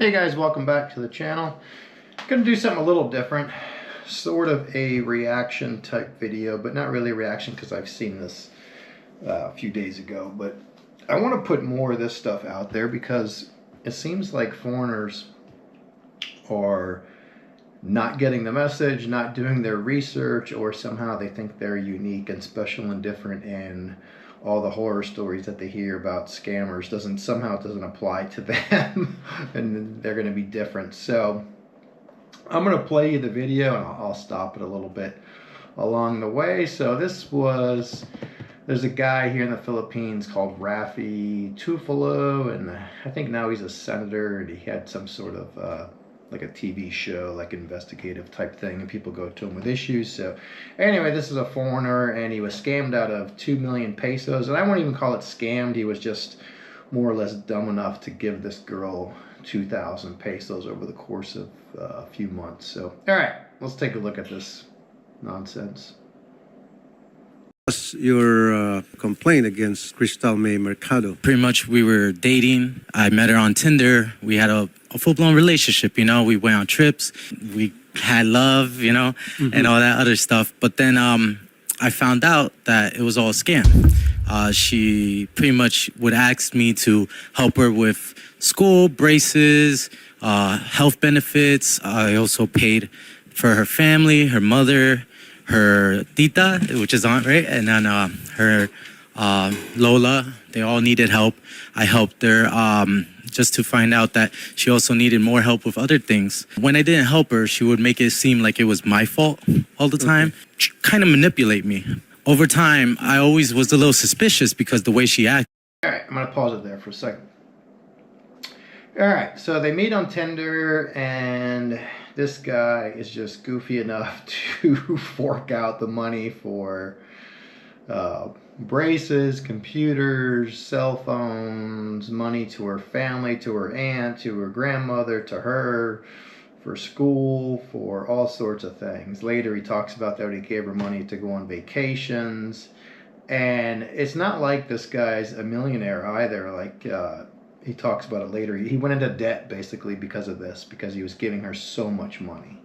Hey guys, welcome back to the channel. Gonna do something a little different, sort of a reaction type video, but not really a reaction because I've seen this a few days ago. But I want to put more of this stuff out there because it seems like foreigners are not getting the message, not doing their research, or somehow they think they're unique and special and different, and all the horror stories that they hear about scammers doesn't apply to them and they're going to be different. So I'm going to play you the video and I'll stop it a little bit along the way. So there's a guy here in the Philippines called Rafi Tufalo, and I think now he's a senator, and he had some sort of like a TV show, like investigative type thing, and people go to him with issues. So anyway, this is a foreigner, and he was scammed out of 2 million pesos, and I won't even call it scammed. He was just more or less dumb enough to give this girl 2,000 pesos over the course of a few months. So all right, let's take a look at this nonsense. Your complaint against Crystal May Mercado? Pretty much, we were dating. I met her on Tinder. We had a full-blown relationship, you know. We went on trips. We had love, you know, and all that other stuff. But then I found out that it was all a scam. She pretty much would ask me to help her with school, braces, health benefits. I also paid for her family, her mother, her tita, which is aunt, right? And then her Lola, they all needed help. I helped her just to find out that she also needed more help with other things. When I didn't help her, she would make it seem like it was my fault all the time, kind of manipulate me. Over time, I always was a little suspicious because the way she acted. All right, I'm gonna pause it there for a second. All right, so they meet on Tinder, and this guy is just goofy enough to fork out the money for braces, computers, cell phones, money to her family, to her aunt, to her grandmother, to her, for school, for all sorts of things. Later he talks about that he gave her money to go on vacations. And it's not like this guy's a millionaire either. Like he talks about it later. He went into debt basically because of this, because he was giving her so much money.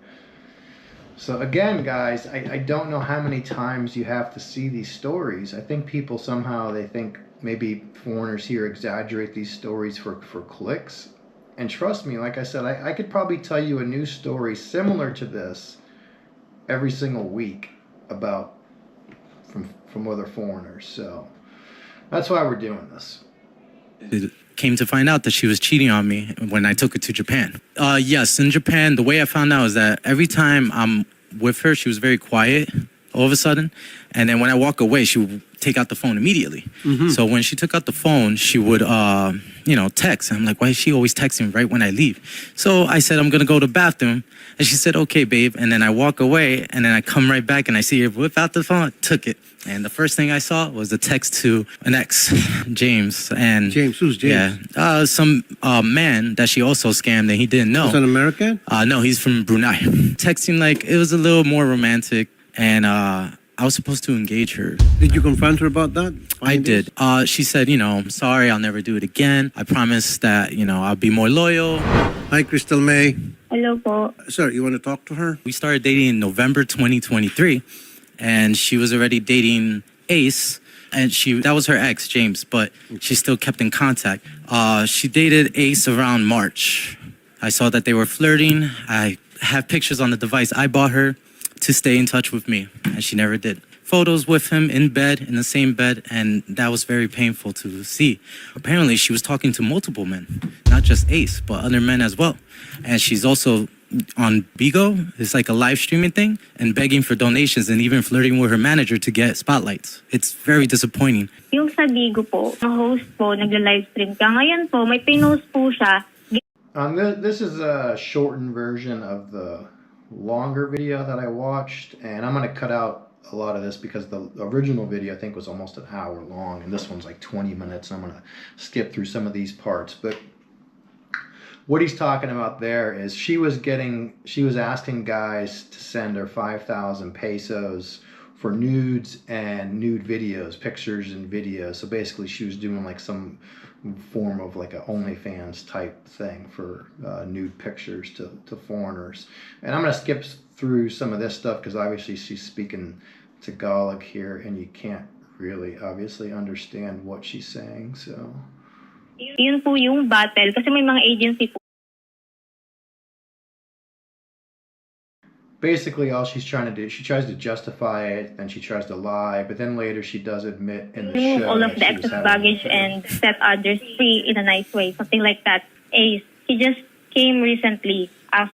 So again, guys, I don't know how many times you have to see these stories. I think people somehow, they think maybe foreigners here exaggerate these stories for clicks. And trust me, like I said, I could probably tell you a new story similar to this every single week about from other foreigners. So that's why we're doing this. It came to find out that she was cheating on me when I took her to Japan. Yes, in Japan, the way I found out is that every time I'm with her, she was very quiet all of a sudden. And then when I walk away, she would take out the phone immediately. So when she took out the phone, she would, text. I'm like, why is she always texting right when I leave? So I said, I'm going to go to the bathroom. And she said, okay, babe. And then I walk away, and then I come right back, and I see her whip out the phone, took it. And the first thing I saw was a text to an ex, James. And James, who's James? Yeah, some man that she also scammed, and he didn't know. Is an American? No, he's from Brunei. Texting like it was a little more romantic, and I was supposed to engage her. Did you confront her about that? I did. She said, I'm sorry, I'll never do it again. I promise that, I'll be more loyal. Hi, Crystal May. Hello po. Sir, you want to talk to her? We started dating in November 2023, and she was already dating Ace, and that was her ex, James, but she still kept in contact. She dated Ace around March. I saw that they were flirting. I have pictures on the device I bought her to stay in touch with me, and she never did. Photos with him in bed, in the same bed, and that was very painful to see. Apparently, she was talking to multiple men, not just Ace, but other men as well. And she's also on Bigo, it's like a live streaming thing, and begging for donations and even flirting with her manager to get spotlights. It's very disappointing. Yung sa Bigo po, ang host po, nagla-live stream ka. Ngayon po, may pinost po siya. This is a shortened version of the longer video that I watched, and I'm going to cut out a lot of this because the original video I think was almost an hour long, and this one's like 20 minutes. I'm going to skip through some of these parts. But what he's talking about there is she was asking guys to send her 5,000 pesos for nudes and nude videos, pictures and videos. So basically she was doing like some form of like a OnlyFans type thing for nude pictures to foreigners. And I'm going to skip through some of this stuff because obviously she's speaking Tagalog here and you can't really obviously understand what she's saying. So Yun po yung battle. Kasi may mga agency po. basically all she's trying to do, she tries to justify it, then she tries to lie, but then later she does admit in the Remove show all of that the she was excess having baggage an affair. and set others free in a nice way. Something like that. Ace, he just came recently after.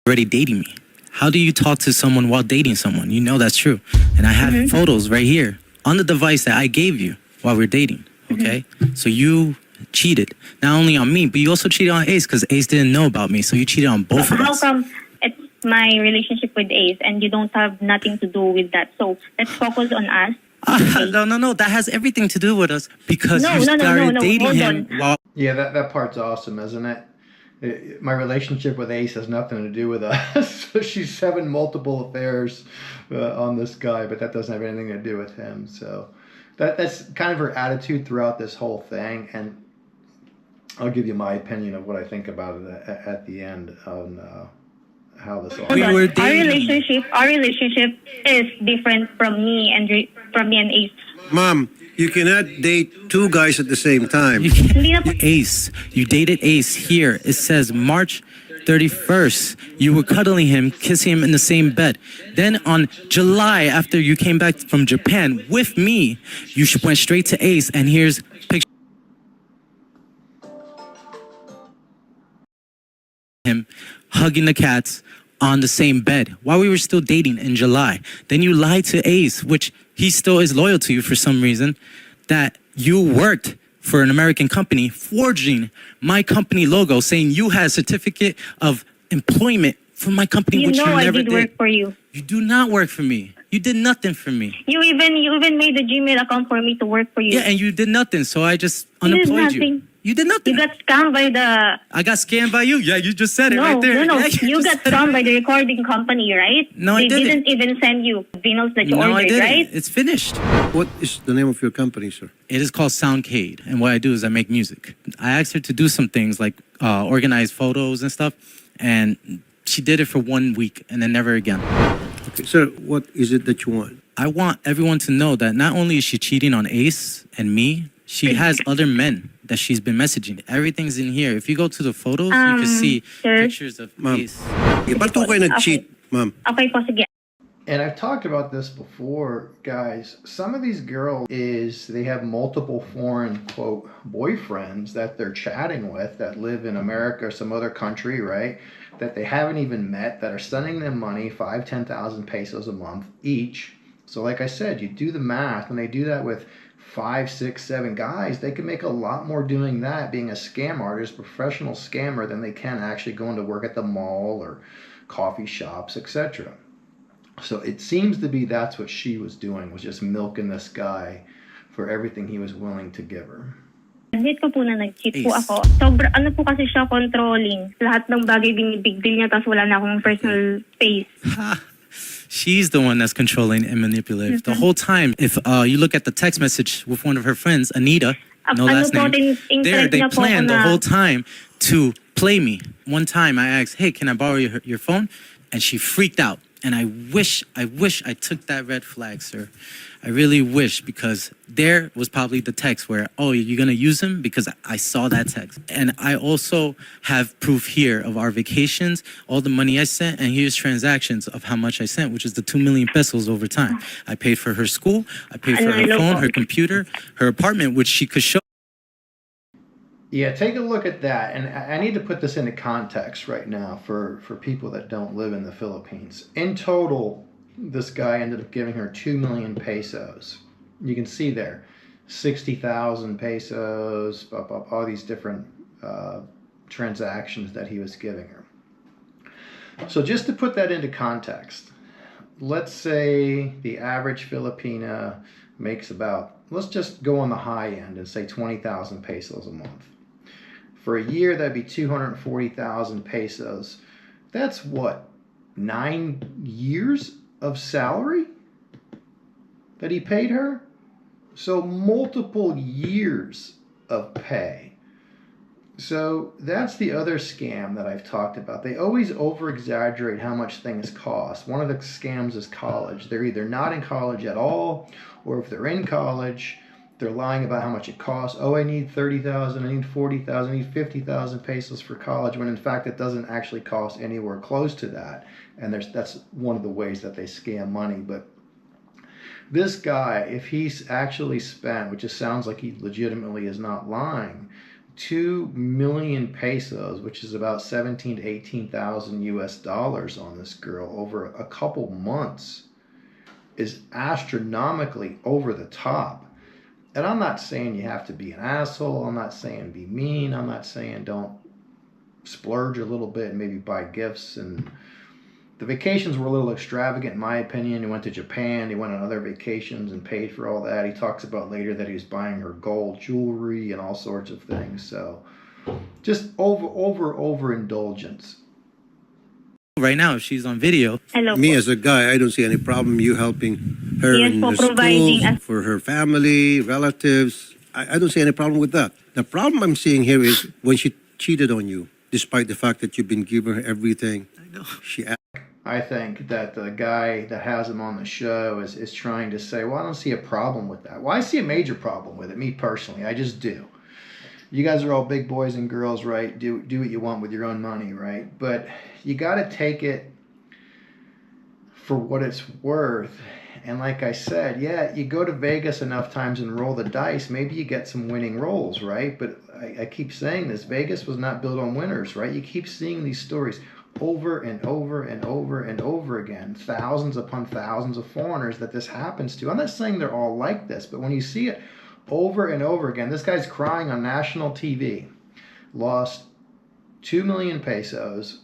Already dating me. How do you talk to someone while dating someone? You know that's true. And I have photos right here on the device that I gave you while we're dating. Okay? So you cheated. Not only on me, but you also cheated on Ace because Ace didn't know about me. So you cheated on both of How us. come it's my relationship with Ace and you don't have nothing to do with that? So let's focus on us. No. That has everything to do with us because No, you no, no, started no, dating hold him on. while Yeah, that part's awesome, isn't it? My relationship with Ace has nothing to do with us. She's having multiple affairs on this guy, but that doesn't have anything to do with him. So that's kind of her attitude throughout this whole thing. And I'll give you my opinion of what I think about it at the end on how this all. We Hold on. were dating. Our relationship is different from me and Ace. Ma'am, you cannot date two guys at the same time. You Hindi na po. Ace, you dated Ace here. It says March 31st, you were cuddling him, kissing him in the same bed. Then on July, after you came back from Japan with me, you went straight to Ace, and here's picture him hugging the cats on the same bed while we were still dating in July. Then you lied to Ace, which he still is loyal to you for some reason, that you worked for an American company, forging my company logo, saying you had a certificate of employment for my company, You which know you I never did work for you. You do not work for me. You did nothing for me. You even made a Gmail account for me to work for you. Yeah, and you did nothing, so I just You did unemployed you. nothing. You did nothing. You got scammed by the I got scammed by you. Yeah, you just said it no, right there. no. Yeah, You just got said it. scammed by the recording company, right? No, I they didn't. even send you vinyls that you No, I ordered, didn't. right? It's finished. What is the name of your company, sir? It is called Soundcade, and what I do is I make music. I asked her to do some things like organize photos and stuff, and she did it for 1 week and then never again. Okay, sir, what is it that you want? I want everyone to know that not only is she cheating on Ace and me, she has other men that she's been messaging. Everything's in here. If you go to the photos, you can see sir? pictures of Ma'am. Ace. Ba't po kayo nag-cheat, ma'am? Okay po, sige. And I've talked about this before, guys. Some of these girls they have multiple foreign, quote, boyfriends that they're chatting with that live in America or some other country, right? That they haven't even met, that are sending them money, 5,000, 10,000 pesos a month each. So like I said, you do the math, when they do that with 5, 6, 7 guys, they can make a lot more doing that, being a scam artist, professional scammer, than they can actually going to work at the mall or coffee shops, etc. So it seems to be that's what she was doing, was just milking this guy for everything he was willing to give her. Admit ko po na nag-cheat po Ace. ako. Sobra, ano po kasi siya, controlling. Lahat ng bagay binibigdil niya, tapos wala na akong personal space. She's the one that's controlling and manipulative. The whole time, if you look at the text message with one of her friends, Anita, no Ano last po, name, in-threat they niya po planned ako the na- whole time to play me. One time I asked, hey, can I borrow your phone? And she freaked out. And I wish I took that red flag, sir. I really wish, because there was probably the text where, oh, you're going to use him? Because I saw that text. And I also have proof here of our vacations, all the money I sent, and here's transactions of how much I sent, which is the 2 million pesos over time. I paid for her school, I paid for her phone, her computer, her apartment, which she could show. Yeah, take a look at that. And I need to put this into context right now for people that don't live in the Philippines. In total, this guy ended up giving her 2 million pesos. You can see there, 60,000 pesos, all these different transactions that he was giving her. So just to put that into context, let's say the average Filipina makes about, let's just go on the high end and say 20,000 pesos a month. For a year, that'd be 240,000 pesos. That's what, 9 years of salary that he paid her. So multiple years of pay. So that's the other scam that I've talked about. They always over-exaggerate how much things cost. One of the scams is college. They're either not in college at all, or if they're in college, they're lying about how much it costs. Oh, I need 30,000, I need 40,000, I need 50,000 pesos for college, when in fact it doesn't actually cost anywhere close to that. And that's one of the ways that they scam money. But this guy, if he's actually spent, which just sounds like he legitimately is not lying, 2 million pesos, which is about 17 to 18,000 US dollars on this girl over a couple months, is astronomically over the top. And I'm not saying you have to be an asshole. I'm not saying be mean. I'm not saying don't splurge a little bit and maybe buy gifts. And the vacations were a little extravagant in my opinion. He went to Japan. He went on other vacations and paid for all that. He talks about later that he was buying her gold jewelry and all sorts of things. So just overindulgence. Right now, if she's on video. Hello Me po. as a guy, I don't see any problem you helping her Yes in po, the providing schools, us- for her family, relatives. I don't see any problem with that. The problem I'm seeing here is when she cheated on you, despite the fact that you've been giving her everything. I know. She I think that the guy that has him on the show is trying to say, well, I don't see a problem with that. Well, I see a major problem with it, me personally. I just do. You guys are all big boys and girls, right? Do what you want with your own money, right? But you got to take it for what it's worth. And like I said, yeah, you go to Vegas enough times and roll the dice, maybe you get some winning rolls, right? But I keep saying this, Vegas was not built on winners, right? You keep seeing these stories over and over and over and over again, thousands upon thousands of foreigners that this happens to. I'm not saying they're all like this, but when you see it over and over again, this guy's crying on national TV, lost 2 million pesos.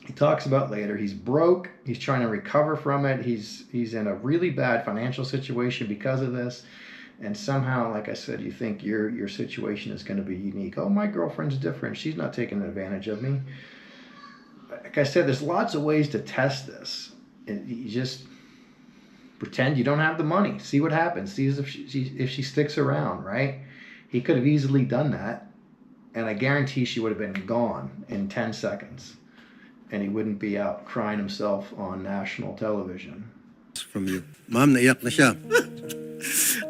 He talks about later, he's broke, he's trying to recover from it, he's in a really bad financial situation because of this, and somehow, like I said, you think your situation is going to be unique. Oh, my girlfriend's different, she's not taking advantage of me. Like I said, there's lots of ways to test this. And you just pretend you don't have the money, see what happens, see if she sticks around, right? He could have easily done that, and I guarantee she would have been gone in 10 seconds. And he wouldn't be out crying himself on national television. from you. Ma'am, naiyak na siya.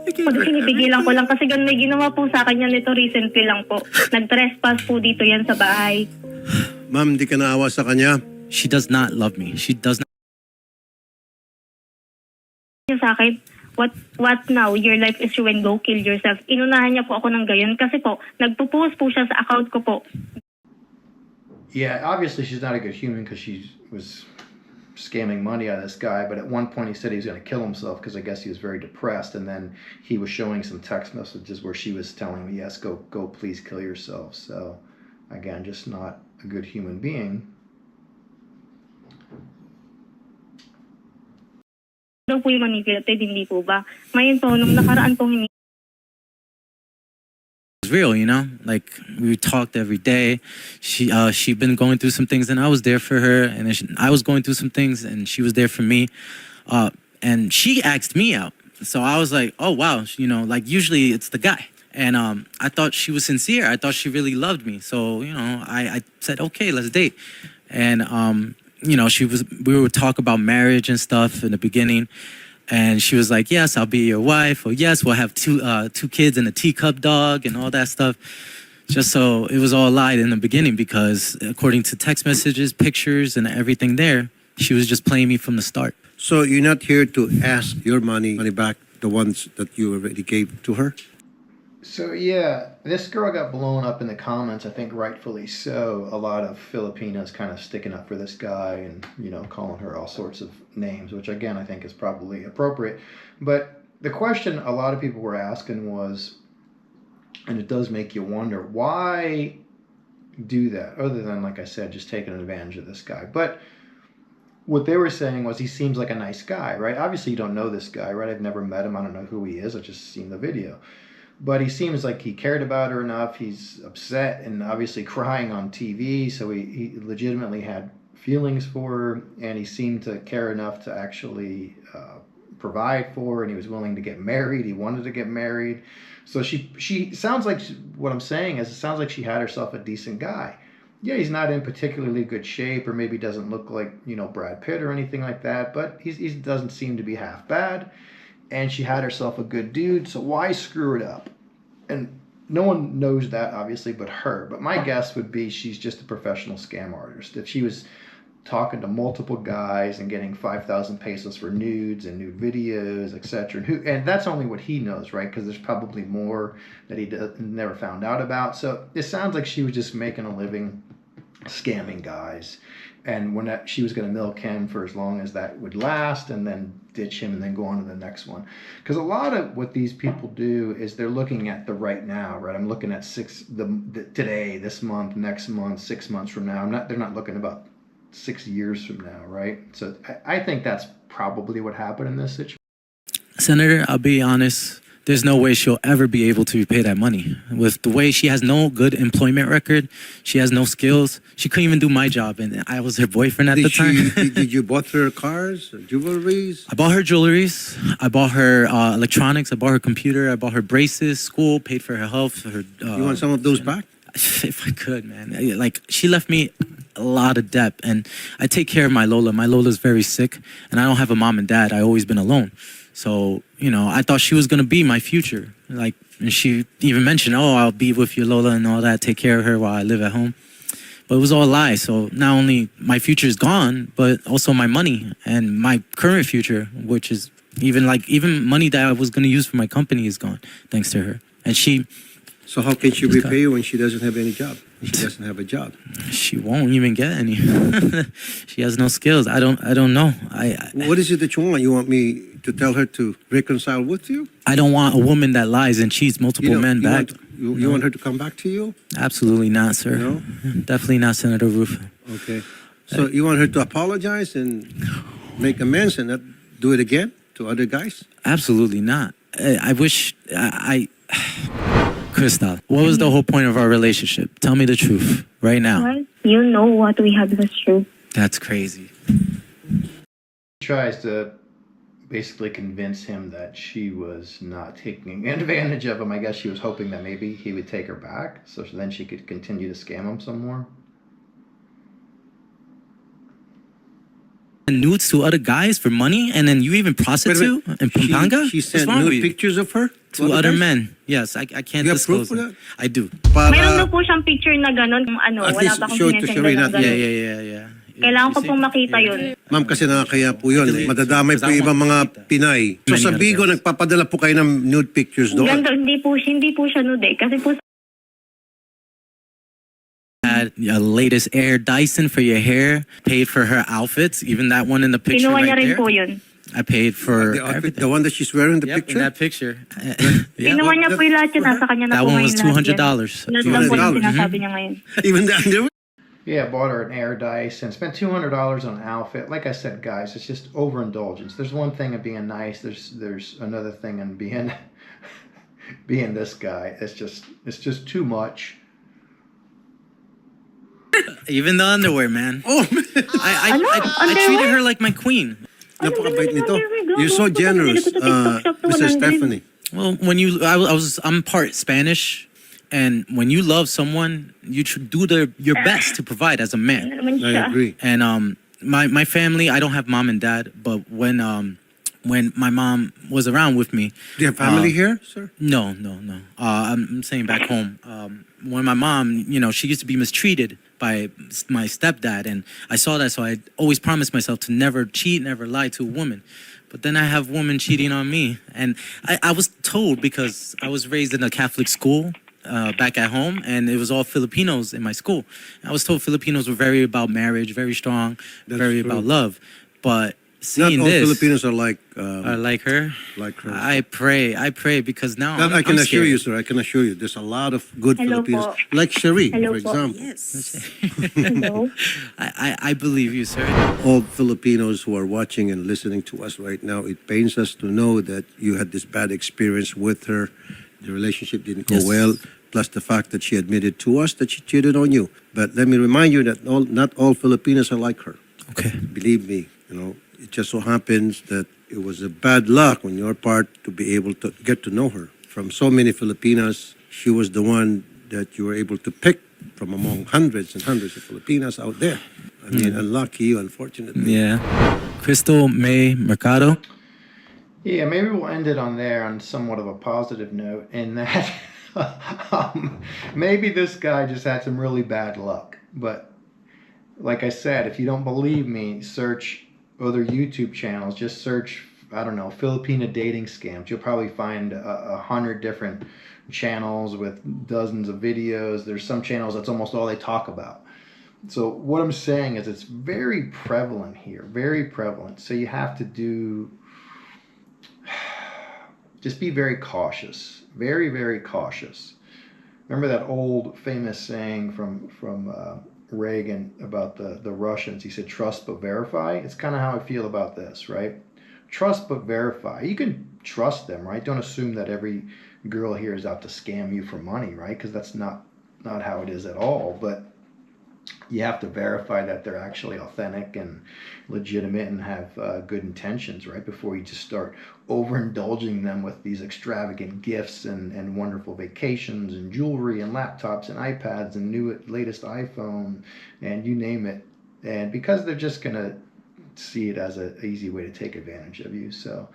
Pag sinipigilan ko lang kasi ganun may ginawa po sa akin yan nito recently lang po. Nag-trespass po dito yan sa bahay. Ma'am, di ka naawa sa kanya? She does not love me. She does not. Niya sa akin, what now? Your life is ruined, go kill yourself. Inunahan niya po ako ng gayon kasi po, nagpo-post po siya sa account ko po. Yeah, obviously she's not a good human because she was scamming money out of this guy. But at one point he said he was going to kill himself because I guess he was very depressed. And then he was showing some text messages where she was telling him, yes, go please kill yourself. So again, just not a good human being. Ano po yung manipulated, hindi po ba? Ngayon po, nung nakaraan po Was real, you know, like we talked every day. She'd been going through some things and I was there for her, and then I was going through some things and she was there for me, and she asked me out, so I was like, oh wow, you know, like usually it's the guy, and I thought she was sincere, I thought she really loved me, so you know, I said okay, let's date. And you know, we would talk about marriage and stuff in the beginning. And she was like, yes, I'll be your wife. Or yes, we'll have two kids and a teacup dog and all that stuff. Just so it was all lied in the beginning because according to text messages, pictures, and everything there, she was just playing me from the start. So you're not here to ask your money back, the ones that you already gave to her? So yeah, this girl got blown up in the comments, I think rightfully so. A lot of Filipinas kind of sticking up for this guy and, you know, calling her all sorts of names, which again, I think is probably appropriate. But the question a lot of people were asking was, and it does make you wonder, why do that? Other than, like I said, just taking advantage of this guy. But what they were saying was he seems like a nice guy, right? Obviously you don't know this guy, right? I've never met him. I don't know who he is. I've just seen the video. But he seems like he cared about her enough. He's upset and obviously crying on TV. So he legitimately had feelings for her, and he seemed to care enough to actually provide for her, and he was willing to get married. He wanted to get married. So she sounds like, what I'm saying is, it sounds like she had herself a decent guy. Yeah, he's not in particularly good shape, or maybe doesn't look like, you know, Brad Pitt or anything like that, but he doesn't seem to be half bad. And she had herself a good dude, so why screw it up? And no one knows that, obviously, but her. But my guess would be she's just a professional scam artist. If she was talking to multiple guys and getting 5,000 pesos for nudes and nude videos, etc. And that's only what he knows, right? Because there's probably more that he never found out about. So it sounds like she was just making a living scamming guys. And when she was going to milk him for as long as that would last, and then ditch him and then go on to the next one. Because a lot of what these people do is they're looking at the right now, right? I'm looking at today, this month, next month, 6 months from now. They're not looking about 6 years from now, right? So I think that's probably what happened in this situation. Senator, I'll be honest. There's no way she'll ever be able to repay that money. With the way she has no good employment record, she has no skills. She couldn't even do my job, and I was her boyfriend at the time. Did you bought her cars, jewelries? I bought her jewelries. I bought her electronics. I bought her computer. I bought her braces, school, paid for her health. You want some of those back? If I could, man. Like, she left me a lot of debt, and I take care of my Lola. My Lola's very sick, and I don't have a mom and dad. I've always been alone. So, you know, I thought she was going to be my future. Like, and she even mentioned, oh, I'll be with your Lola and all that, take care of her while I live at home. But it was all a lie. So not only my future is gone, but also my money and my current future, which is even money that I was going to use for my company is gone, thanks to her. And she... So how can she repay you when she doesn't have any job? She doesn't have a job. She won't even get any. She has no skills. I don't know. What is it that you want? You want me to tell her to reconcile with you? I don't want a woman that lies and cheats multiple men back. You want her to come back to you? Absolutely not, sir. No? Definitely not, Senator Roof. Okay. So you want her to apologize and make amends and not do it again to other guys? Absolutely not. I wish Crystal, what was the whole point of our relationship? Tell me the truth right now. Well, you know what we had was true. That's crazy. She tries to basically convince him that she was not taking advantage of him. I guess she was hoping that maybe he would take her back, so then she could continue to scam him some more. Nudes to other guys for money, and then you even prostitute and Pampanga? She sent nude pictures of her to other men. Yes, I can't disclose proof of that. I do. Mayroon daw po siyang picture na gano'n. Wala pa akong sinasend na gano'n. Yeah. Kailangan ko pong makita yun. Ma'am, kasi nakakaya po yun. Madadamay po yung ibang mga Pinay. So sa Bigo, nagpapadala po kayo ng nude pictures doon? Ganda, hindi po siya nude eh. Kasi po had a latest Air Dyson for your hair, paid for her outfits, even that one in the picture kinuha right niya rin there. po yun. I paid for The outfit, everything. the one that she's wearing in the Yep, picture? in that picture. Kinuha niya po yung lahat yun. Nasa kanya na That po one ngayon was lahat yan. $200. Lahat lang po yung $200. sinasabi niya ngayon. Even the underwear? Yeah, bought her an Air Dyson, spent $200 on an outfit. Like I said, guys, it's just overindulgence. There's one thing of being nice. There's another thing in being being this guy. It's just too much. Even the underwear, man. Oh, I treated her like my queen. napakabait nito. You're so generous, Mr. Stephanie. Well, I'm part Spanish, and when you love someone, you should do your best to provide as a man. I agree. And my family, I don't have mom and dad, but when my mom was around with me, Do you have family here, sir? no. I'm saying back home. When my mom, she used to be mistreated by my stepdad, and I saw that, so I always promised myself to never cheat, never lie to a woman. But then I have women cheating on me, and I was told, because I was raised in a Catholic school back at home, and it was all Filipinos in my school. I was told Filipinos were very about marriage, very strong, very true. about love. But Not seeing all this, Filipinos are like her. like her. I pray because now That I can I'm assure scared. you, sir. I can assure you. There's a lot of good Hello Filipinos, po. like Cherie, Hello for po. example. Hello? I believe you, sir. All Filipinos who are watching and listening to us right now, it pains us to know that you had this bad experience with her. The relationship didn't go Yes. well, plus the fact that she admitted to us that she cheated on you. But let me remind you that not all Filipinos are like her. Okay. Believe me, it just so happens that it was a bad luck on your part to be able to get to know her. From so many Filipinas, she was the one that you were able to pick from among hundreds and hundreds of Filipinas out there. I mean, unlucky, unfortunately. Yeah. Crystal May Mercado. Yeah, maybe we'll end it on there on somewhat of a positive note in that maybe this guy just had some really bad luck. But like I said, if you don't believe me, search other YouTube channels. Just search, I don't know, Filipina dating scams. You'll probably find 100 different channels with dozens of videos. There's some channels that's almost all they talk about. So what I'm saying is it's very prevalent here, very prevalent. So you have to just be very cautious, very, very cautious. Remember that old famous saying from Reagan about the Russians? He said, trust but verify. It's kind of how I feel about this, right? Trust but verify. You can trust them, right? Don't assume that every girl here is out to scam you for money, right? Because that's not how it is at all. But you have to verify that they're actually authentic and legitimate and have good intentions, right? Before you just start overindulging them with these extravagant gifts and wonderful vacations and jewelry and laptops and iPads and latest iPhone and you name it. And because they're just going to see it as an easy way to take advantage of you. So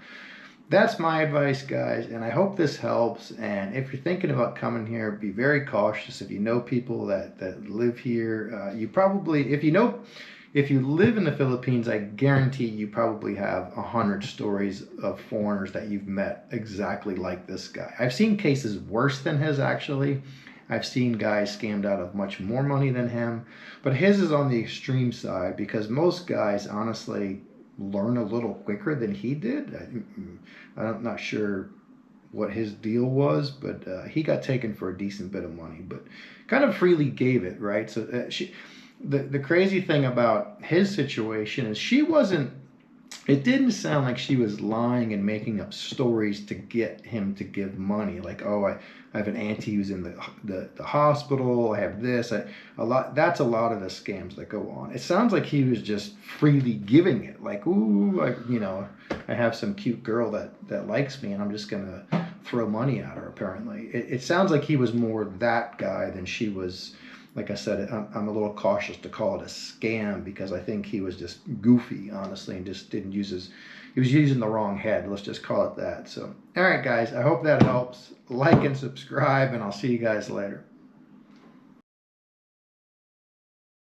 that's my advice, guys, and I hope this helps. And if you're thinking about coming here, be very cautious. If you know people that live here, you probably, if you live in the Philippines, I guarantee you probably have 100 stories of foreigners that you've met exactly like this guy. I've seen cases worse than his, actually. I've seen guys scammed out of much more money than him, but his is on the extreme side because most guys, honestly, learn a little quicker than he did. I'm not sure what his deal was, but he got taken for a decent bit of money, but kind of freely gave it, right? So the crazy thing about his situation is it didn't sound like she was lying and making up stories to get him to give money. Like, oh, I have an auntie who's in the hospital. I have this. That's a lot of the scams that go on. It sounds like he was just freely giving it. Like, ooh, I have some cute girl that likes me, and I'm just gonna throw money at her. Apparently, it sounds like he was more that guy than she was. Like I said, I'm a little cautious to call it a scam because I think he was just goofy, honestly, and just didn't use he was using the wrong head. Let's just call it that. So, all right, guys, I hope that helps. Like and subscribe, and I'll see you guys later.